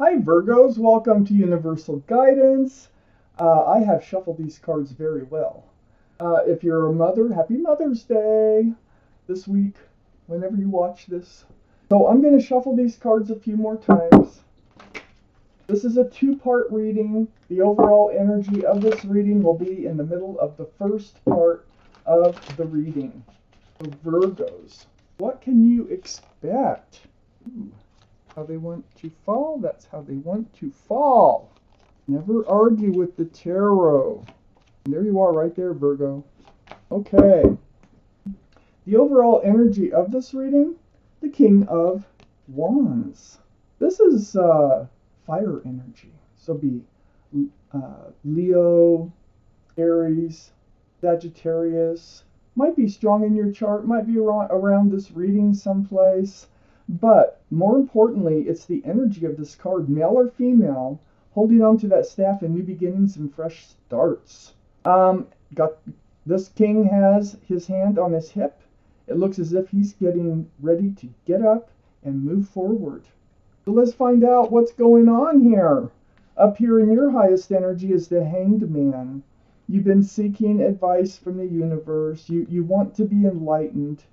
Hi Virgos, welcome to Universal Guidance. I have shuffled these cards very well. If you're a mother, happy Mother's Day this week, whenever you watch this. So I'm going to shuffle these cards a few more times. This is a two-part reading. The overall energy of this reading will be in the middle of the first part of the reading. So Virgos, what can you expect? How they want to fall, that's how they want to fall. Never argue with the tarot. And there you are right there, Virgo. Okay. The overall energy of this reading, the King of Wands. This is fire energy. So be Leo, Aries, Sagittarius. Might be strong in your chart, might be around this reading someplace. But more importantly, it's the energy of this card, male or female, holding on to that staff in new beginnings and fresh starts. This king has his hand on his hip. It looks as if he's getting ready to get up and move forward. So let's find out what's going on here. Up here in your highest energy is the Hanged Man. You've been seeking advice from the universe. You want to be enlightened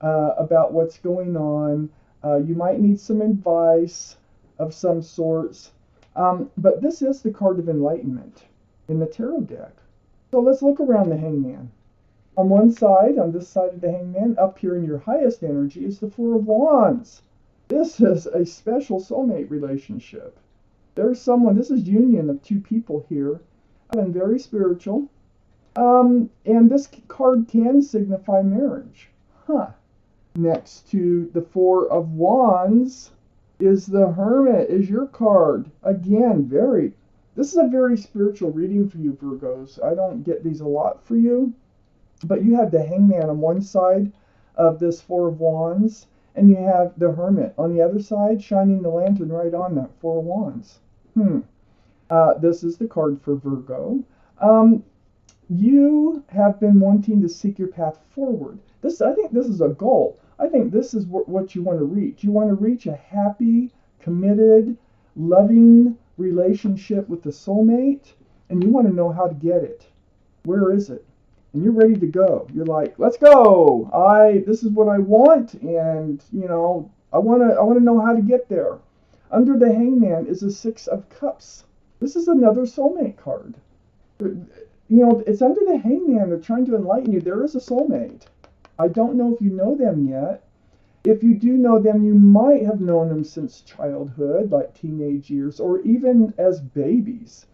about what's going on. You might need some advice of some sorts. But this is the card of enlightenment in the tarot deck. So let's look around the Hangman. On one side, on this side of the Hangman, up here in your highest energy, is the Four of Wands. This is a special soulmate relationship. There's someone, this is union of two people here, and very spiritual. And this card can signify marriage. Next to the Four of Wands is the Hermit, is your card. Again, this is a very spiritual reading for you, Virgos. I don't get these a lot for you. But you have the Hangman on one side of this Four of Wands, and you have the Hermit on the other side, shining the lantern right on that Four of Wands. This is the card for Virgo. You have been wanting to seek your path forward. I think this is a goal. I think this is what you want to reach. You want to reach a happy, committed, loving relationship with the soulmate, and you want to know how to get it. Where is it? And you're ready to go. You're like, let's go. This is what I want, and I want to know how to get there. Under the Hangman is a Six of Cups. This is another soulmate card. It's under the Hangman. They're trying to enlighten you. There is a soulmate. I don't know if you know them yet. If you do know them, you might have known them since childhood, like teenage years, or even as babies.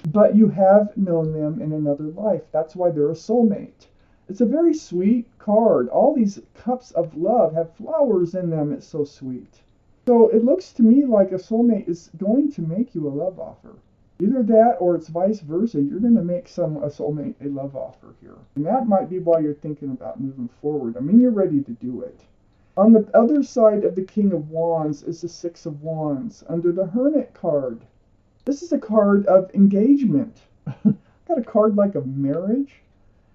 But you have known them in another life. That's why they're a soulmate. It's a very sweet card. All these cups of love have flowers in them. It's so sweet. So it looks to me like a soulmate is going to make you a love offer. Either that or it's vice versa. You're going to make a soulmate a love offer here. And that might be why you're thinking about moving forward. I mean, you're ready to do it. On the other side of the King of Wands is the Six of Wands under the Hermit card. This is a card of engagement. I got a card like of marriage.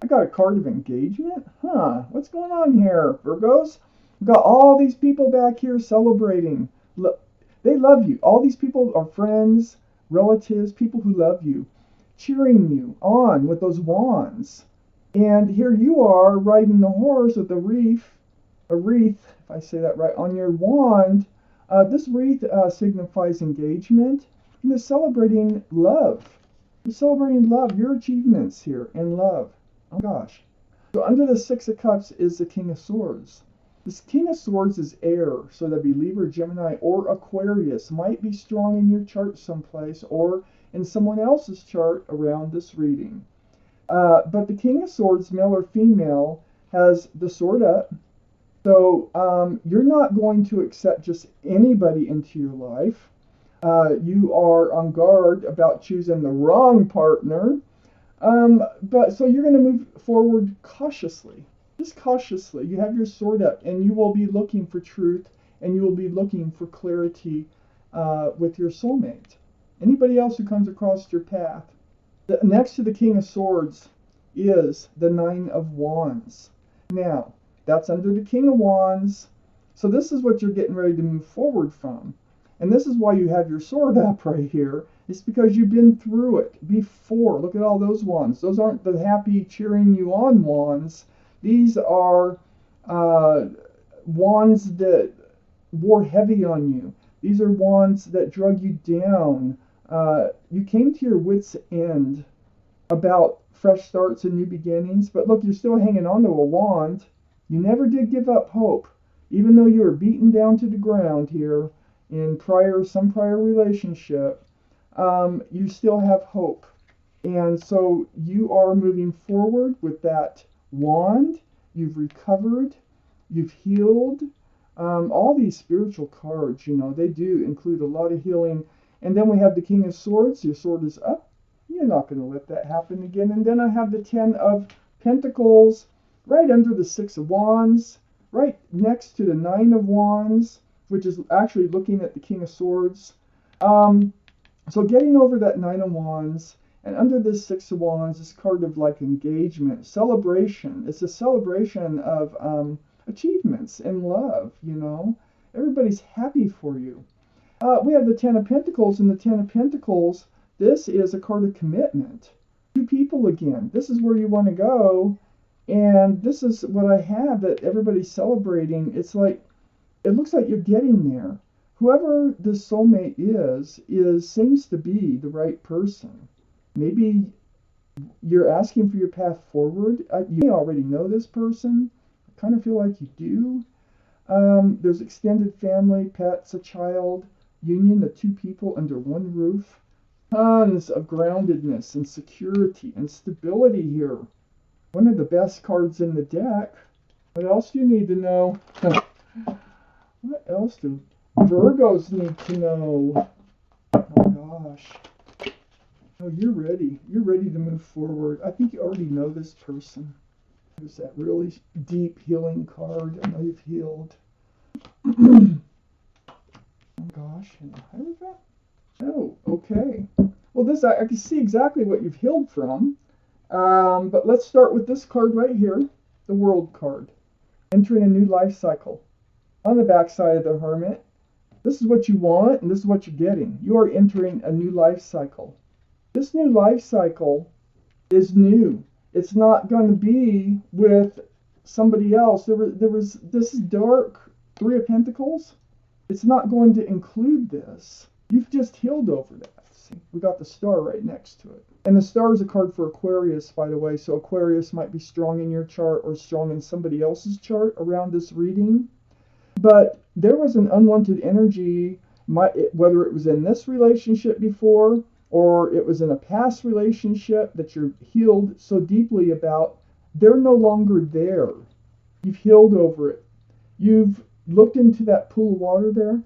I got a card of engagement. What's going on here, Virgos? We've got all these people back here celebrating. They love you. All these people are friends, relatives, people who love you, cheering you on with those wands. And here you are riding the horse with a wreath, if I say that right, on your wand. This wreath signifies engagement. And you're celebrating love. You're celebrating love, your achievements here in love. Oh gosh. So under the Six of Cups is the King of Swords. This King of Swords is air, so that'd be Libra, Gemini, or Aquarius. Might be strong in your chart someplace or in someone else's chart around this reading. But the King of Swords, male or female, has the sword up. So you're not going to accept just anybody into your life. You are on guard about choosing the wrong partner. But so you're going to move forward cautiously. Just cautiously. You have your sword up, and you will be looking for truth, and you will be looking for clarity with your soulmate. Anybody else who comes across your path. Next to the King of Swords is the Nine of Wands. Now, that's under the King of Wands. So this is what you're getting ready to move forward from. And this is why you have your sword up right here. It's because you've been through it before. Look at all those wands. Those aren't the happy, cheering you on wands. These are wands that wore heavy on you. These are wands that drug you down. You came to your wits' end about fresh starts and new beginnings, but look, you're still hanging on to a wand. You never did give up hope, even though you were beaten down to the ground here in some prior relationship. You still have hope, and so you are moving forward with that wand. You've recovered, you've healed. All these spiritual cards, they do include a lot of healing. And then we have the King of Swords. Your sword is up. You're not going to let that happen again. And then I have the Ten of Pentacles right under the Six of Wands, right next to the Nine of Wands, which is actually looking at the King of Swords. So getting over that Nine of Wands, and under this Six of Wands, this card of like engagement, celebration. It's a celebration of achievements in love, Everybody's happy for you. We have the Ten of Pentacles, and the Ten of Pentacles, this is a card of commitment. Two people again. This is where you want to go, and this is what I have that everybody's celebrating. It's like, it looks like you're getting there. Whoever this soulmate seems to be the right person. Maybe you're asking for your path forward. You may already know this person. I kind of feel like you do. There's extended family, pets, a child, union of two people under one roof. Tons of groundedness and security and stability here. One of the best cards in the deck. What else do you need to know? What else do Virgos need to know? Oh gosh. Oh, you're ready. You're ready to move forward. I think you already know this person. There's that really deep healing card. I know you've healed. Oh gosh. How did that? Oh, okay. Well, I can see exactly what you've healed from. But let's start with this card right here, the World card. Entering a new life cycle. On the back side of the Hermit, this is what you want and this is what you're getting. You are entering a new life cycle. This new life cycle is new. It's not going to be with somebody else. This is dark Three of Pentacles. It's not going to include this. You've just healed over that. See, we got the star right next to it. And the star is a card for Aquarius, by the way. So Aquarius might be strong in your chart or strong in somebody else's chart around this reading. But there was an unwanted energy, whether it was in this relationship before or it was in a past relationship that you're healed so deeply about. They're no longer there. You've healed over it. You've looked into that pool of water there,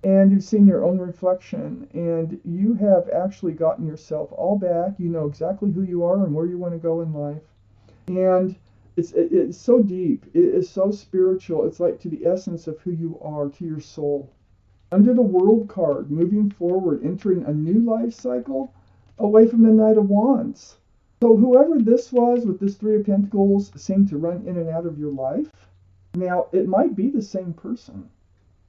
and you've seen your own reflection, and you have actually gotten yourself all back. You know exactly who you are and where you want to go in life. And it's so deep. It is so spiritual. It's like to the essence of who you are, to your soul. Under the World card, moving forward, entering a new life cycle away from the Knight of Wands. So whoever this was with this Three of Pentacles seemed to run in and out of your life. Now, it might be the same person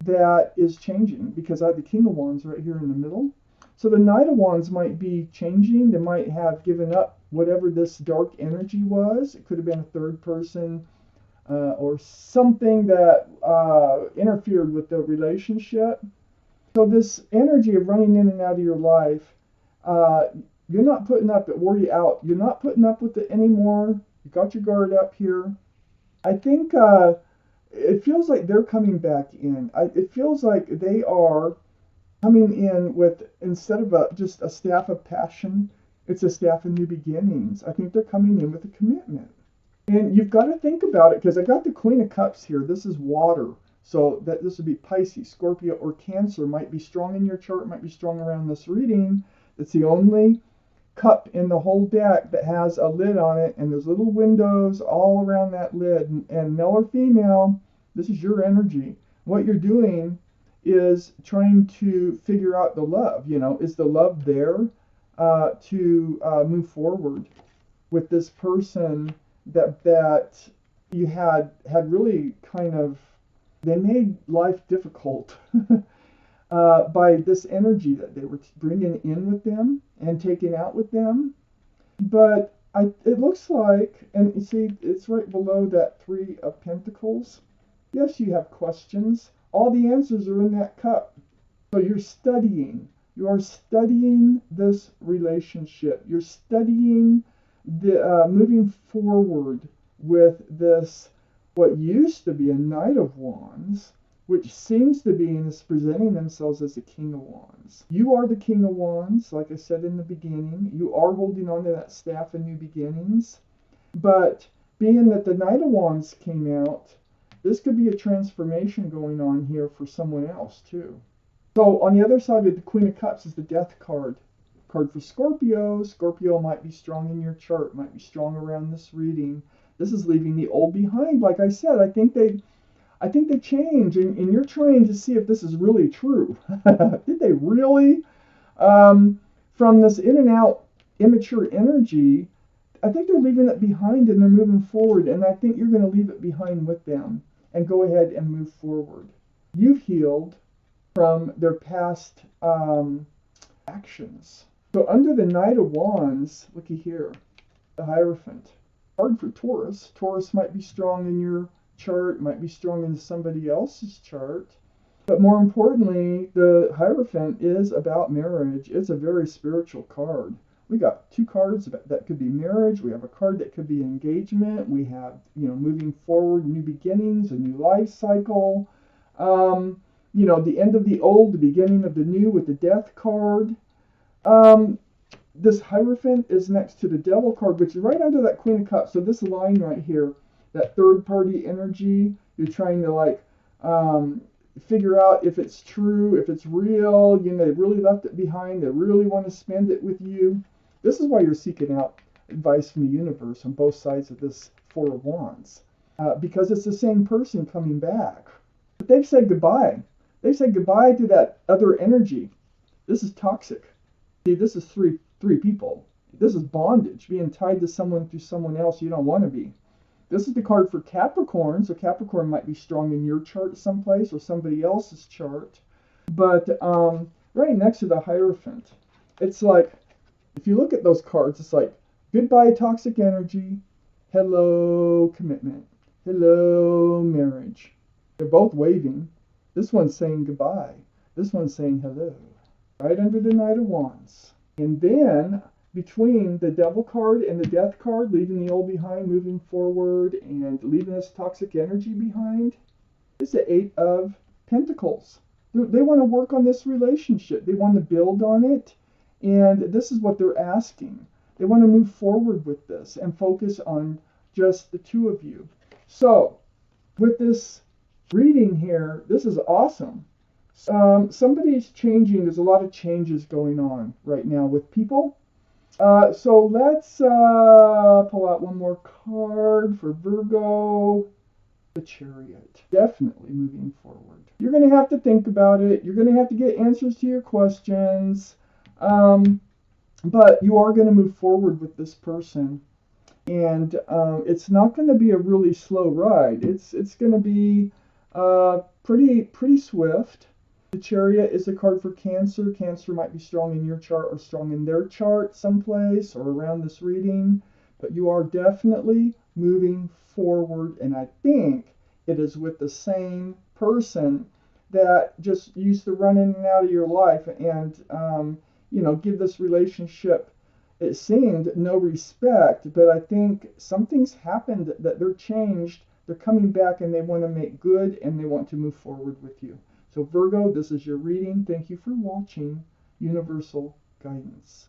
that is changing, because I have the King of Wands right here in the middle. So the Knight of Wands might be changing. They might have given up whatever this dark energy was. It could have been a third person or something that interfered with the relationship. So this energy of running in and out of your life, you're not putting up, it wore you out. You're not putting up with it anymore. You got your guard up here. I think it feels like they're coming back in. It feels like they are coming in with, instead of just a staff of passion, it's a staff of new beginnings. I think they're coming in with a commitment. And you've got to think about it, because I got the Queen of Cups here. This is water. So this would be Pisces, Scorpio, or Cancer. Might be strong in your chart, might be strong around this reading. It's the only cup in the whole deck that has a lid on it, and there's little windows all around that lid. And male or female, this is your energy. What you're doing is trying to figure out the love. Is the love there to move forward with this person that you had really kind of, they made life difficult. by this energy that they were bringing in with them and taking out with them. But it looks like, and you see, it's right below that Three of Pentacles. Yes, you have questions. All the answers are in that cup. So you're studying. You are studying this relationship. You're studying the moving forward with this, what used to be a Knight of Wands, which seems to be and is presenting themselves as the King of Wands. You are the King of Wands, like I said in the beginning. You are holding on to that staff of new beginnings. But being that the Knight of Wands came out, this could be a transformation going on here for someone else too. So on the other side of the Queen of Cups is the Death card. Card for Scorpio. Scorpio might be strong in your chart, might be strong around this reading. This is leaving the old behind. Like I said, I think they change, and you're trying to see if this is really true. Did they really? From this in and out immature energy, I think they're leaving it behind and they're moving forward, and I think you're going to leave it behind with them and go ahead and move forward. You've healed from their past actions. So under the Knight of Wands, looky here, the Hierophant. Card for Taurus. Taurus might be strong in your chart, might be strong in somebody else's chart. But more importantly, the Hierophant is about marriage. It's a very spiritual card. We got two cards that could be marriage. We have a card that could be engagement. We have, moving forward, new beginnings, a new life cycle. The end of the old, the beginning of the new with the Death card. This Hierophant is next to the Devil card, which is right under that Queen of Cups. So this line right here, that third party energy, you're trying to figure out if it's true, if it's real, they really left it behind, they really want to spend it with you. This is why you're seeking out advice from the universe on both sides of this Four of Wands, because it's the same person coming back. But they've said goodbye. They've said goodbye to that other energy. This is toxic. See, this is three people. This is bondage, being tied to someone through someone else you don't want to be. This is the card for Capricorn, so Capricorn might be strong in your chart someplace or somebody else's chart. But right next to the Hierophant, it's like, if you look at those cards, it's like, goodbye toxic energy, hello commitment, hello marriage. They're both waving. This one's saying goodbye. This one's saying hello. Right under the Knight of Wands. And then between the Devil card and the Death card, leaving the old behind, moving forward, and leaving this toxic energy behind, is the Eight of Pentacles. They want to work on this relationship. They want to build on it. And this is what they're asking. They want to move forward with this and focus on just the two of you. So, with this reading here, this is awesome. Somebody's changing. There's a lot of changes going on right now with people. So let's pull out one more card for Virgo. The Chariot. Definitely moving forward. You're going to have to think about it. You're going to have to get answers to your questions. But you are going to move forward with this person. And it's not going to be a really slow ride. It's going to be pretty swift. The Chariot is a card for Cancer. Cancer might be strong in your chart or strong in their chart someplace or around this reading. But you are definitely moving forward. And I think it is with the same person that just used to run in and out of your life and, give this relationship, it seemed, no respect. But I think something's happened that they're changed. They're coming back and they want to make good and they want to move forward with you. So Virgo, this is your reading. Thank you for watching. Universal Guidance.